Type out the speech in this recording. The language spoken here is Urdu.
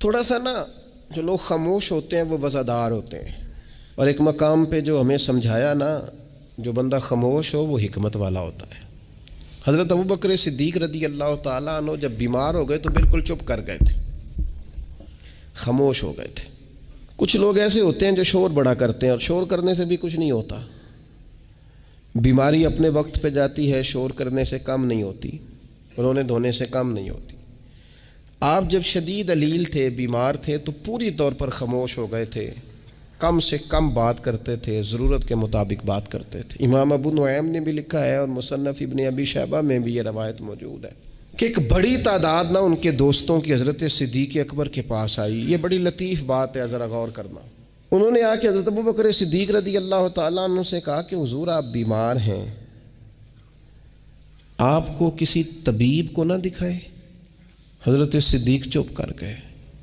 تھوڑا سا نا جو لوگ خاموش ہوتے ہیں وہ وزادار ہوتے ہیں، اور ایک مقام پہ جو ہمیں سمجھایا نا، جو بندہ خاموش ہو وہ حکمت والا ہوتا ہے۔ حضرت ابوبکر صدیق رضی اللہ تعالیٰ عنہ جب بیمار ہو گئے تو بالکل چپ کر گئے تھے، خاموش ہو گئے تھے۔ کچھ لوگ ایسے ہوتے ہیں جو شور بڑا کرتے ہیں، اور شور کرنے سے بھی کچھ نہیں ہوتا، بیماری اپنے وقت پہ جاتی ہے، شور کرنے سے کم نہیں ہوتی، رونے دھونے سے کم نہیں ہوتی۔ آپ جب شدید علیل تھے، بیمار تھے، تو پوری طور پر خاموش ہو گئے تھے، کم سے کم بات کرتے تھے، ضرورت کے مطابق بات کرتے تھے۔ امام ابو نعیم نے بھی لکھا ہے، اور مصنف ابن ابی شیبہ میں بھی یہ روایت موجود ہے کہ ایک بڑی تعداد نہ ان کے دوستوں کی حضرت صدیق اکبر کے پاس آئی۔ یہ بڑی لطیف بات ہے، ذرا غور کرنا۔ انہوں نے آ کے حضرت ابوبکر صدیق رضی اللہ تعالیٰ عنہ سے کہا کہ حضور آپ بیمار ہیں، آپ کو کسی طبیب کو نہ دکھائے؟ حضرت صدیق چپ کر گئے۔